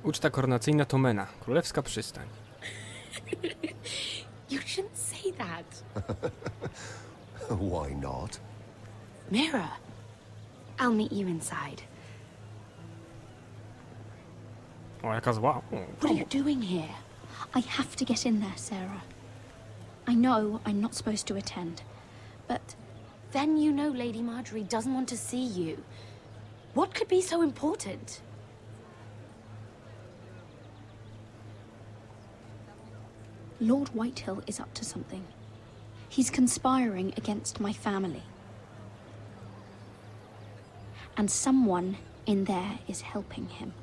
Uczta koronacyjna Tomena. Królewska przystań. You shouldn't say that. Why not? Mira, I'll meet you inside. O, jaka zła. O, What are you doing here? I have to get in there, Sarah. I know I'm not supposed to attend, but Then you know Lady Marjorie doesn't want to see you. What could be so important? Lord Whitehill is up to something. He's conspiring against my family. And someone in there is helping him.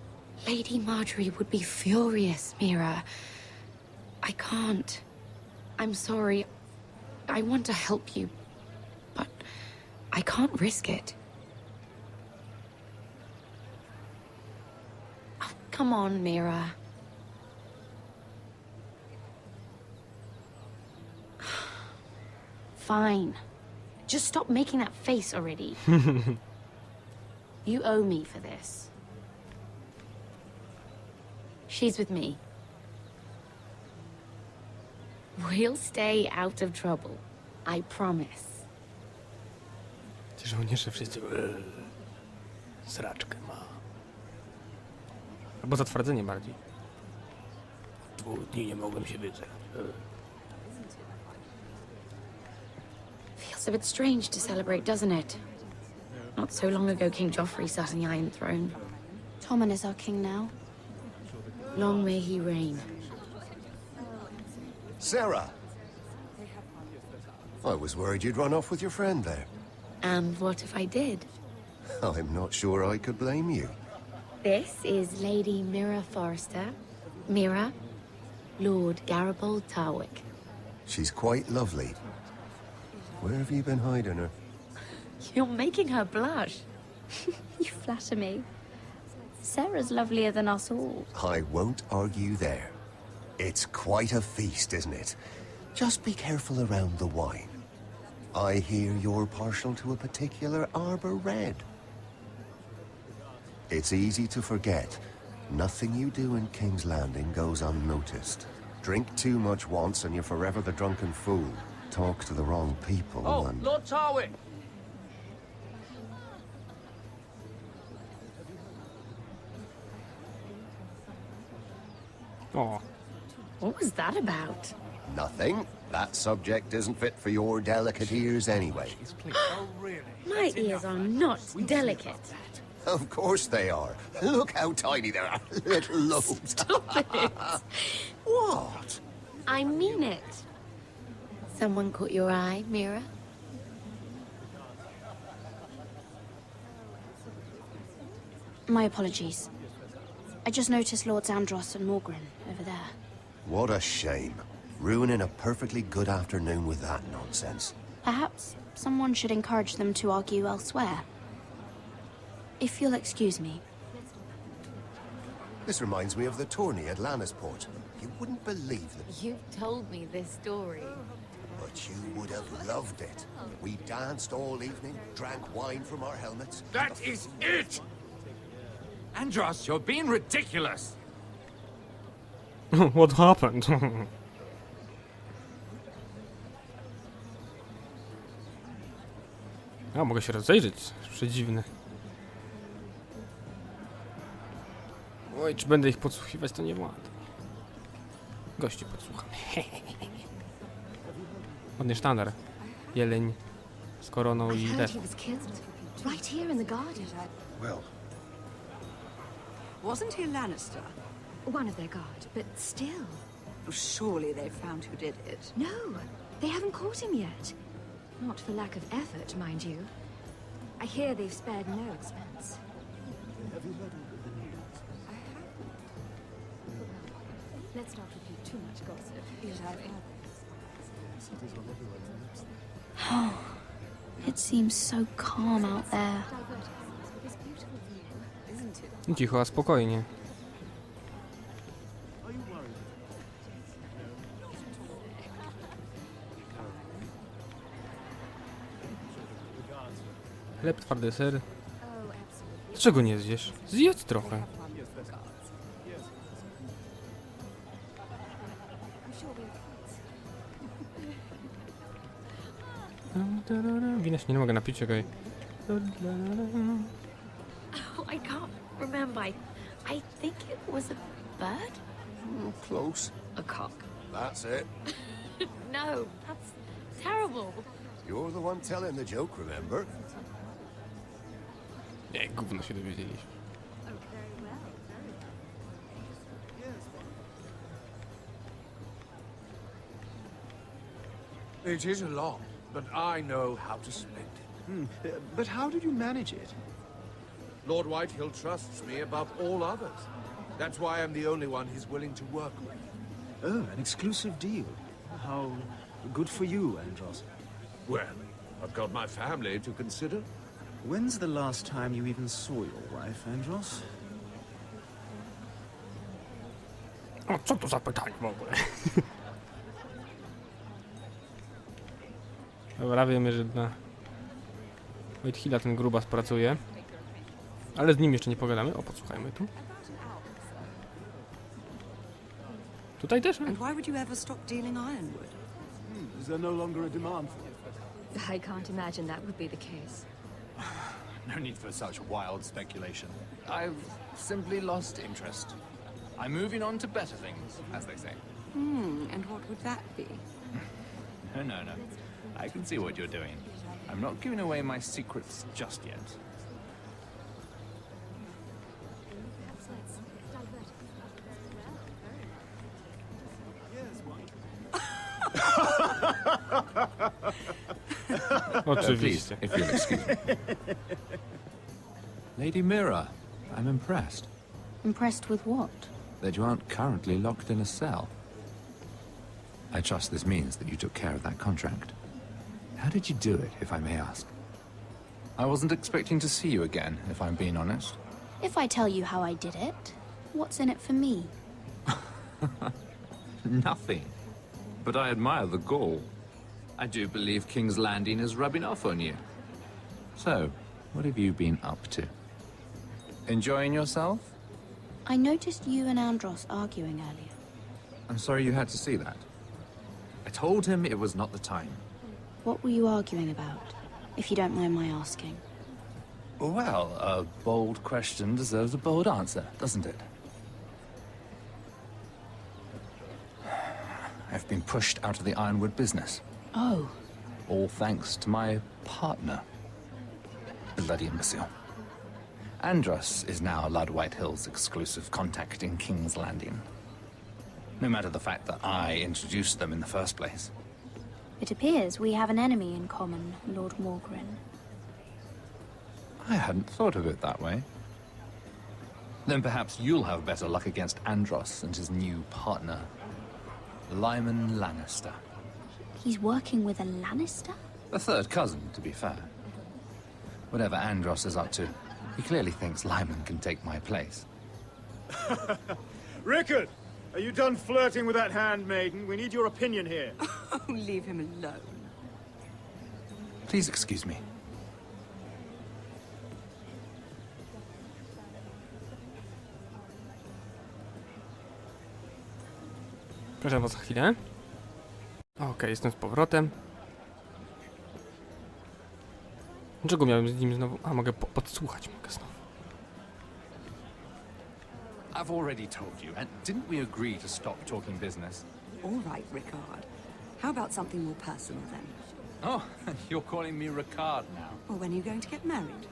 Lady Marjorie would be furious, Mira. I can't. I'm sorry. I want to help you, but I can't risk it. Oh, come on, Mira. Fine. Just stop making that face already. You owe me for this. She's with me. We'll stay out of trouble. I promise. Ci żołnierze wszyscy... Sraczkę ma. Albo zatwardzenie bardziej. 2 dni nie mogłem się wyzwać. Feels a bit strange to celebrate, doesn't it? Not so long ago, King Joffrey sat on the Iron Throne. Tommen is our king now. Long may he reign. Sarah! I was worried you'd run off with your friend there. And what if I did? I'm not sure I could blame you. This is Lady Mira Forrester. Mira, Lord Garibaldi Tarwick. She's quite lovely. Where have you been hiding her? You're making her blush. You flatter me. Sarah's lovelier than us all. I won't argue there. It's quite a feast, isn't it? Just be careful around the wine. I hear you're partial to a particular Arbor Red. It's easy to forget. Nothing you do in King's Landing goes unnoticed. Drink too much once and you're forever the drunken fool. Talk to the wrong people and... Lord Tarwick! O, What was that about? Nothing. That subject isn't fit for your delicate ears anyway. My ears are not delicate. Of course they are. Look how tiny they are. Little lobes. Stop it. What? I mean it. Someone caught your eye, Mira? My apologies. I just noticed Lords Andros and Morgren over there. What a shame. Ruining a perfectly good afternoon with that nonsense. Perhaps someone should encourage them to argue elsewhere. If you'll excuse me. This reminds me of the tourney at Lannisport. You wouldn't believe it, You've told me this story. but you would have loved it. We danced all evening, drank wine from our helmets. That is it! Andros, you're being ridiculous! what happened? A, mogę się rozejrzeć. Przedziwne. Oj, czy będę ich podsłuchiwać, to nie ładnie. Gości podsłucham. Ładny sztandar. Jeleń z koroną i też. He was killed right here in the garden. Well, Wasn't he a Lannister? One of their guard, but still. Surely they've found who did it. No, they haven't caught him yet. Not for lack of effort, mind you. I hear they've spared no expense. Let's not repeat too much gossip. It seems so calm out there. Cicho, a spokojnie. Chleb, twardy ser. Dlaczego nie zjesz? Zjedz trochę. Wina się nie mogę napić, okej. Oh, I can't remember. I think it was a bird? Close. A cock. That's it. No, that's terrible. You're the one telling the joke, remember? Nie, gówno się dowiedzieliśmy. It is a lot, but I know how to spend it. But how did you manage it? Lord Whitehill trusts me above all others. That's why I'm the only one he's willing to work with. Oh, an exclusive deal. How good for you, Andros. Well, I've got my family to consider. When's the last time you even saw your wife, Andros? O, co to za pytanie w ogóle? Dobra, wiemy, że na Whitehilla ten grubas pracuje. Ale z nim jeszcze nie pogadamy. O, podsłuchajmy tu. Tutaj też? And why would you ever stop dealing ironwood? Is there no longer a demand for it? I can't imagine that would be the case. No need for such wild speculation. I've simply lost interest. I'm moving on to better things, as they say. And what would that be? No. I can see what you're doing. I'm not giving away my secrets just yet. Oczywiście. If you'll excuse me. Lady Mira, I'm impressed Impressed with what? that you aren't currently locked in a cell. I trust this means that you took care of that contract. How did you do it, if I may ask? I wasn't expecting to see you again, if I'm being honest. If I tell you how I did it, what's in it for me? Nothing. But I admire the gall. I do believe King's Landing is rubbing off on you. So, what have you been up to? Enjoying yourself? I noticed you and Andros arguing earlier. I'm sorry you had to see that. I told him it was not the time. What were you arguing about, if you don't mind my asking? Well, a bold question deserves a bold answer, doesn't it? I've been pushed out of the ironwood business. Oh, All thanks to my partner. Bloody imbecile. Andros is now Lord Whitehill's exclusive contact in King's Landing. No matter the fact that I introduced them in the first place. it appears we have an enemy in common, Lord Morgren. I hadn't thought of it that way. Then perhaps you'll have better luck against Andros and his new partner, Lyman Lannister. He's working with a Lannister? A third cousin, to be fair. Whatever Andros is up to, he clearly thinks Lyman can take my place. Rickard! Are you done flirting with that handmaiden? We need your opinion here. Oh, leave him alone. Please excuse me. Proszę was chwilę. Okej, jestem z powrotem. Dlaczego miałem z nim znowu... A, mogę podsłuchać, mogę znowu. I've already told you, and didn't we agree to stop talking business? All right, Rickard. How about something more personal then? Oh, you're calling me Ricard now. Or when are you going to get married?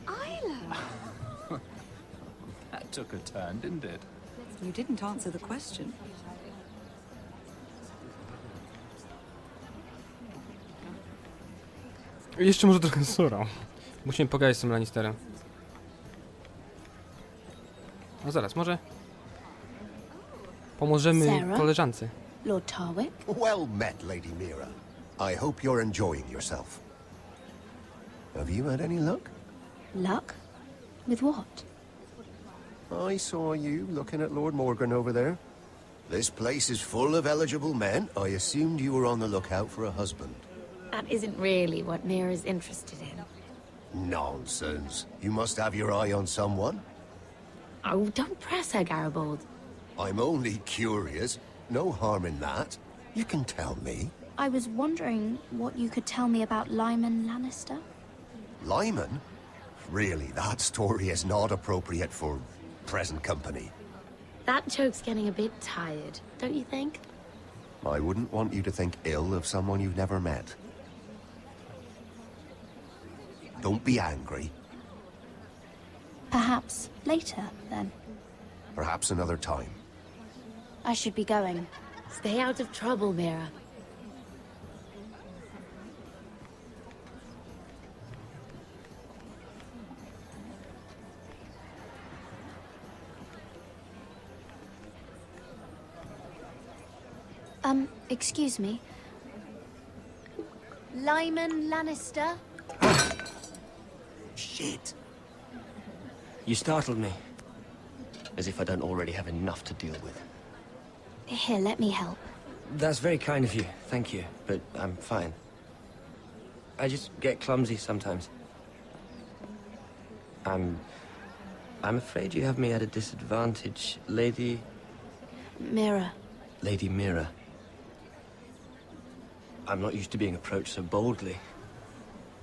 Isla! That took a turn, didn't it? You didn't answer the question. Jeszcze może trochę surą. Musimy pogadać z tym Lannisterem. No zaraz, może... Pomożemy Sarah? koleżance. Lord Tarwick? Well met, Lady Mira. I hope you're enjoying yourself. Have you had any luck? Luck? With what? I saw you looking at Lord Morgan over there. This place is full of eligible men. I assumed you were on the lookout for a husband. That isn't really what Mira's interested in. Nonsense. You must have your eye on someone. Oh, don't press her, Garibaldi. I'm only curious. No harm in that. You can tell me. I was wondering what you could tell me about Lyman Lannister. Lyman? Really, that story is not appropriate for present company. That joke's getting a bit tired, don't you think? I wouldn't want you to think ill of someone you've never met. Don't be angry. Perhaps later, then. Perhaps another time. I should be going. Stay out of trouble, Mira. Excuse me. Lyman Lannister? Shit. You startled me. As if I don't already have enough to deal with. Here, let me help. That's very kind of you, thank you, but I'm fine. I just get clumsy sometimes. I'm afraid you have me at a disadvantage, Lady... Mira. Lady Mira. I'm not used to being approached so boldly.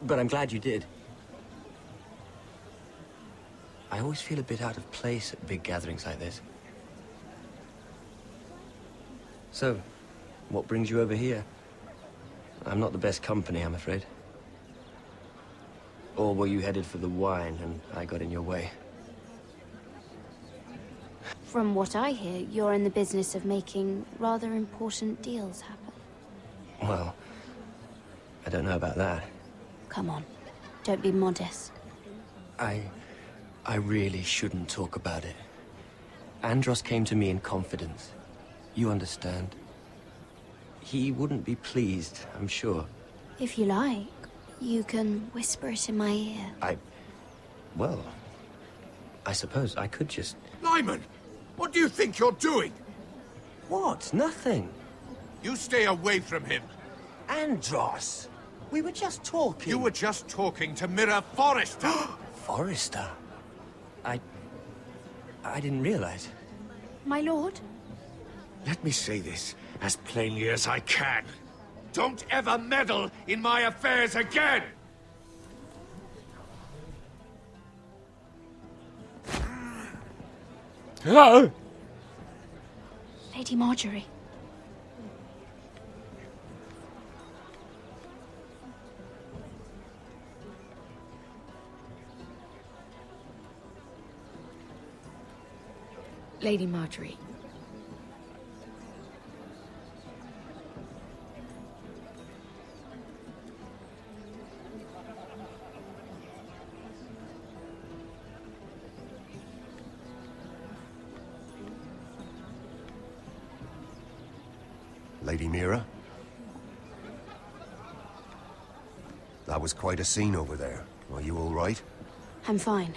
But I'm glad you did. I always feel a bit out of place at big gatherings like this. So, what brings you over here? I'm not the best company, I'm afraid. Or were you headed for the wine and I got in your way? From what I hear, you're in the business of making rather important deals happen. Well, I don't know about that. Come on, don't be modest. I really shouldn't talk about it. Andros came to me in confidence. You understand? He wouldn't be pleased, I'm sure. If you like, you can whisper it in my ear. Well, I suppose I could just... Lyman! What do you think you're doing? What? Nothing. You stay away from him. Andros! We were just talking. You were just talking to Mira Forrester. Forrester? I didn't realize. My lord? Let me say this as plainly as I can. Don't ever meddle in my affairs again! Ah! Lady Marjorie. Lady Marjorie. Lady Mira? That was quite a scene over there. Are you all right? I'm fine.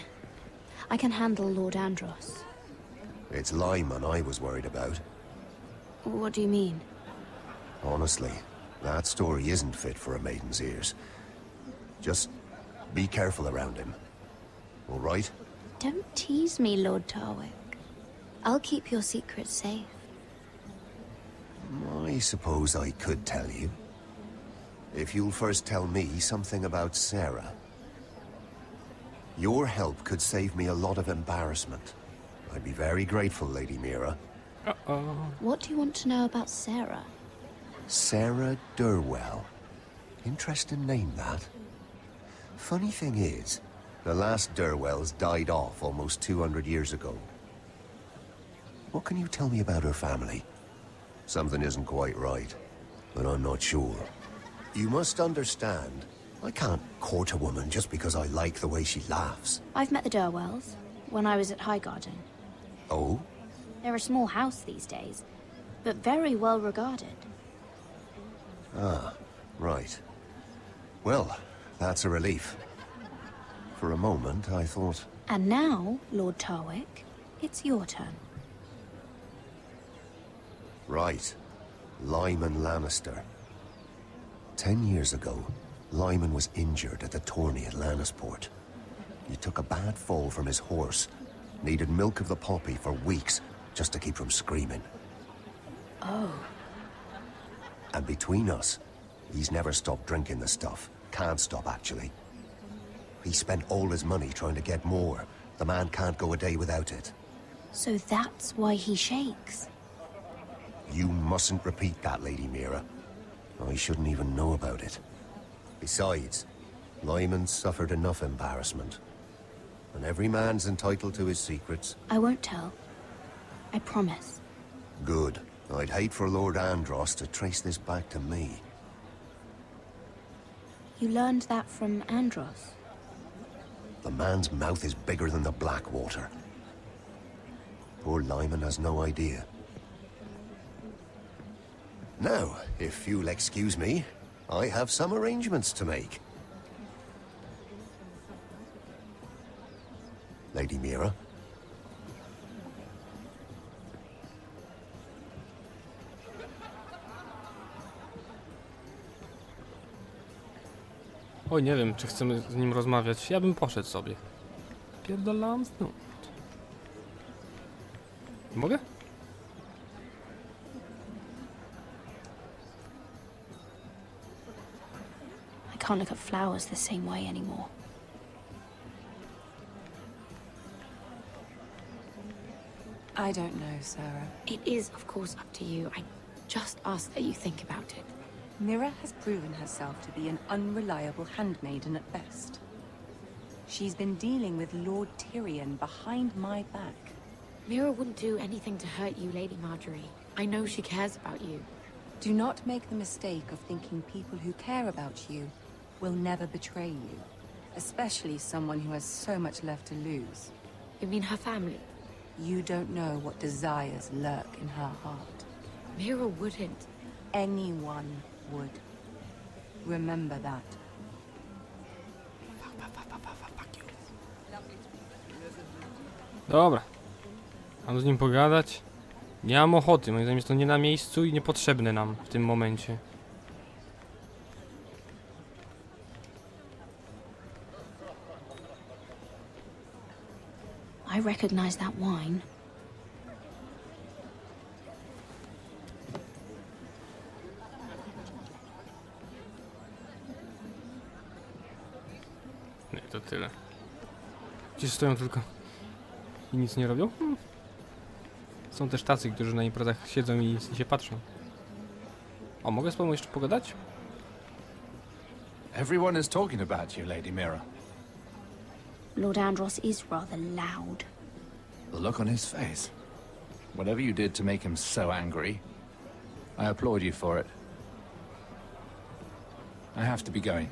I can handle Lord Andros. It's Lyman I was worried about. What do you mean? Honestly, that story isn't fit for a maiden's ears. Just be careful around him. All right? Don't tease me, Lord Tarwick. I'll keep your secret safe. I suppose I could tell you. If you'll first tell me something about Sarah. Your help could save me a lot of embarrassment. I'd be very grateful, Lady Mira. Uh-oh. What do you want to know about Sarah? Sarah Durwell. Interesting name, that. Funny thing is, the last Durwells died off almost 200 years ago. What can you tell me about her family? Something isn't quite right, but I'm not sure. You must understand, I can't court a woman just because I like the way she laughs. I've met the Durwells when I was at Highgarden. Oh? They're a small house these days, but very well regarded. Ah, right. Well, that's a relief. For a moment, I thought... And now, Lord Tarwick, it's your turn. Right. Lyman Lannister. 10 years ago, Lyman was injured at the tourney at Lannisport. He took a bad fall from his horse. Needed milk of the poppy for weeks, just to keep from screaming. Oh. And between us, He's never stopped drinking the stuff. Can't stop, actually. He spent all his money trying to get more. The man can't go a day without it. So that's why he shakes. You mustn't repeat that, Lady Mira. I shouldn't even know about it. Besides, Lyman's suffered enough embarrassment. And every man's entitled to his secrets. I won't tell. I promise. Good. I'd hate for Lord Andros to trace this back to me. You learned that from Andros? The man's mouth is bigger than the Blackwater. Poor Lyman has no idea. Now, if you'll excuse me, I have some arrangements to make. Lady Mira? Oj, nie wiem, czy chcemy z nim rozmawiać. Ja bym poszedł sobie. Pierdolam stąd. Mogę? I can't look at flowers the same way anymore. I don't know, Sarah. It is, of course, up to you. I just ask that you think about it. Mira has proven herself to be an unreliable handmaiden at best. She's been dealing with Lord Tyrion behind my back. Mira wouldn't do anything to hurt you, Lady Marjorie. I know she cares about you. Do not make the mistake of thinking people who care about you will never betray you. Especially someone who has so much left to lose. You mean her family? You don't know what desires lurk in her heart. Mira wouldn't. Anyone would. Remember that. Dobra. Mam z nim pogadać. Nie mam ochoty, moim zdaniem jest to nie na miejscu i niepotrzebne nam w tym momencie. I recognize that wine. Nie, to tyle. Gdzieś stoją tylko i nic nie robią? Są też tacy, którzy na imprezach siedzą i nic nie się patrzą. O, mogę z panem jeszcze pogadać? Everyone is talking about you, Lady Mira. Lord Andros is rather loud. The look on his face. Whatever you did to make him so angry, I applaud you for it. I have to be going.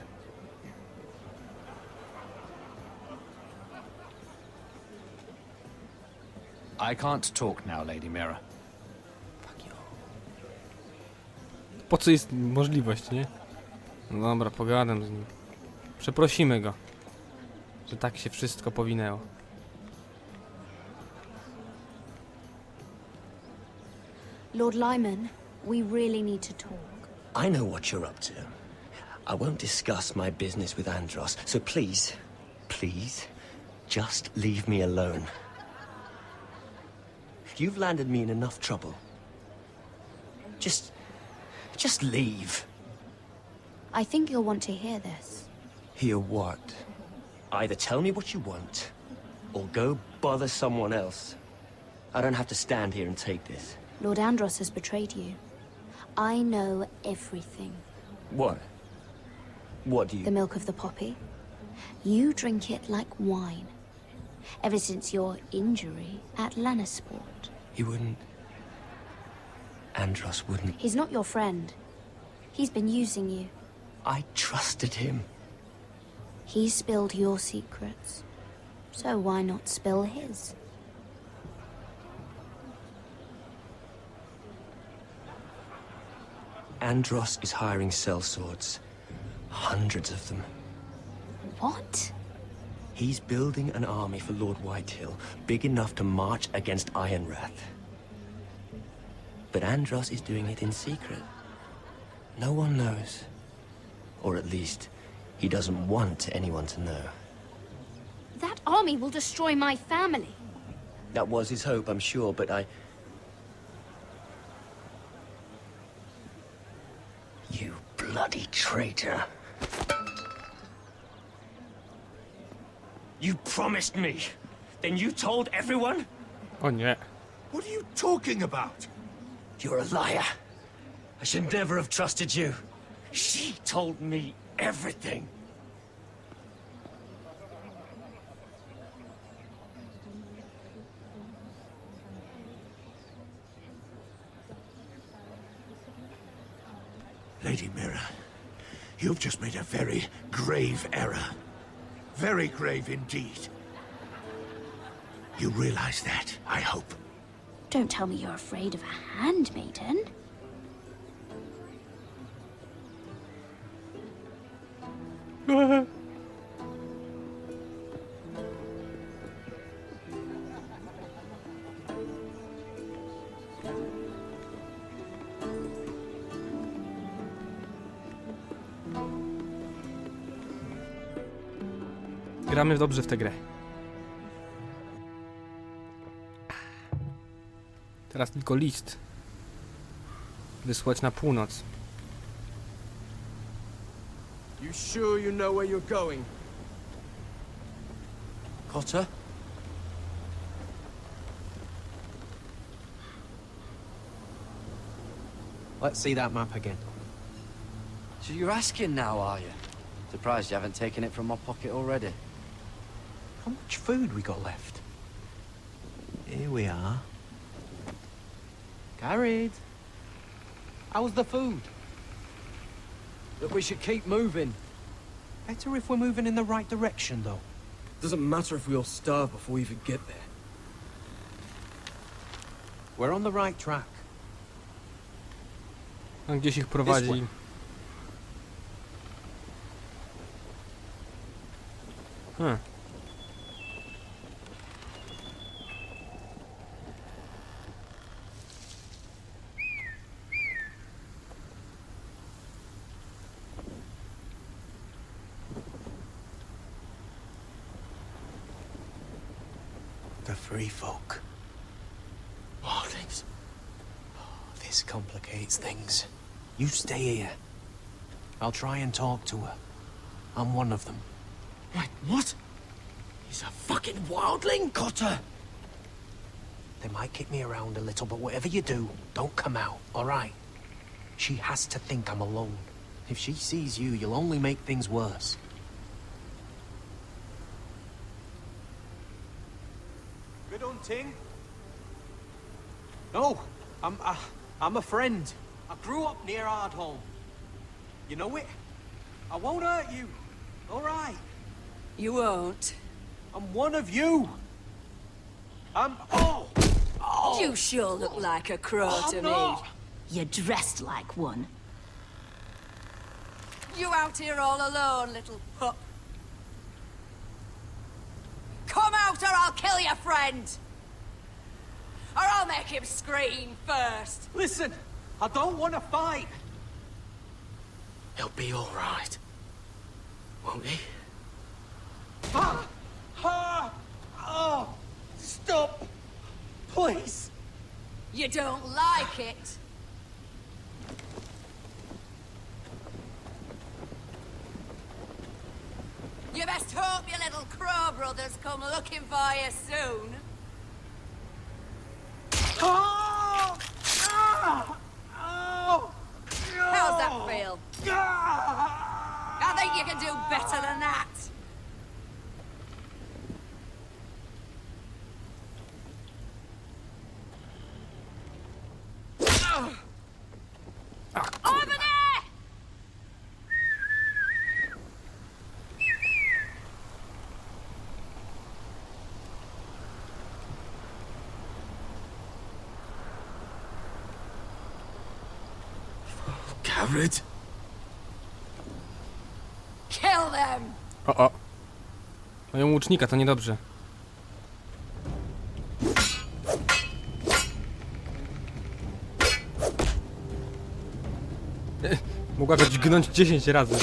I can't talk now, Lady Mira. Po co jest możliwość, nie? No dobra, pogadam z nim. Przeprosimy go, że tak się wszystko powinęło. Lord Lyman, we really need to talk. I know what you're up to. I won't discuss my business with Andros, so please, just leave me alone. You've landed me in enough trouble. Just leave. I think you'll want to hear this. Hear what? Either tell me what you want, or go bother someone else. I don't have to stand here and take this. Lord Andros has betrayed you. I know everything. What? What do you... The milk of the poppy. You drink it like wine. Ever since your injury at Lannisport. He wouldn't... Andros wouldn't... He's not your friend. He's been using you. I trusted him. He spilled your secrets. So why not spill his? Andros is hiring sellswords. Hundreds of them. What? He's building an army for Lord Whitehill, big enough to march against Ironrath. But Andros is doing it in secret. No one knows. Or at least, he doesn't want anyone to know. That army will destroy my family. That was his hope, I'm sure, but You bloody traitor. You promised me. Then you told everyone? O nie. What are you talking about? You're a liar. I should never have trusted you. She told me everything. Lady Mira, you've just made a very grave error. Very grave indeed. You realize that, I hope. Don't tell me you're afraid of a handmaiden. Gramy dobrze w tę grę. Teraz tylko list. Wysłać na północ. You sure you know where you're going? Cotter? Let's see that map again. So you're asking now, are you? Surprised you haven't taken it from my pocket already. How much food we got left? Here we are. Carried. How's the food? Look, we should keep moving. Better if we're moving in the right direction, though. Doesn't matter if we all starve before we even get there. We're on the right track. A gdzieś ich prowadzi. The free folk. Wildlings. Oh, this complicates things. You stay here. I'll try and talk to her. I'm one of them. Wait, what? He's a fucking wildling? Cotter! They might kick me around a little, but whatever you do, don't come out, all right? She has to think I'm alone. If she sees you, you'll only make things worse. Good hunting. No, I'm a friend. I grew up near Ardholm. You know it? I won't hurt you. All right. You won't. I'm one of you. Oh! You sure look like a crow to me. You're dressed like one. You out here all alone, little pup? Come out or I'll kill your friend! Or I'll make him scream first! Listen, I don't want to fight. He'll be all right. Won't he? Oh! Stop! Please! You don't like it? You best hope your little crow brothers come looking for you soon. Oh! Oh! How's that feel? I think you can do better than that. Over there! Garrett? Kill them! O. Mają łucznika, to niedobrze. Mogła go dźgnąć 10 razy.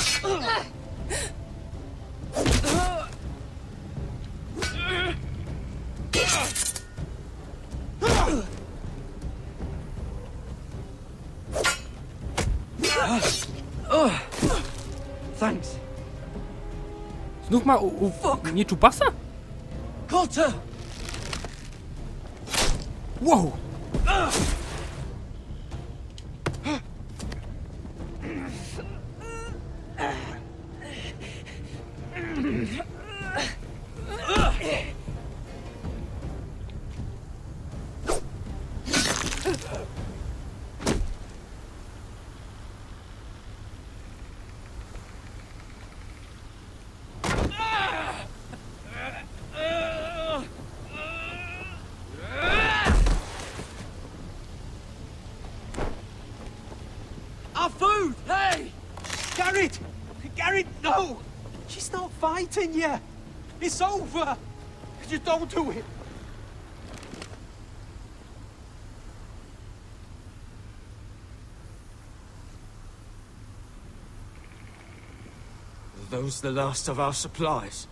Znów ma nie czupasa? Cotter! Wow! Our food! Hey! Garrett! Garrett, no! She's not fighting you! It's over! Just don't do it! Are those the last of our supplies?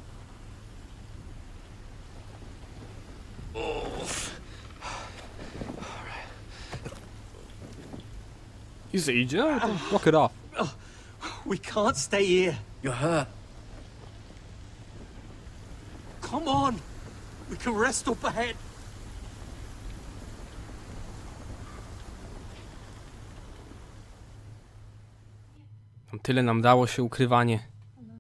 I idzie? Walk it off. We can't stay here. You're hurt. Come on! We can rest up ahead. Tyle nam dało się ukrywanie.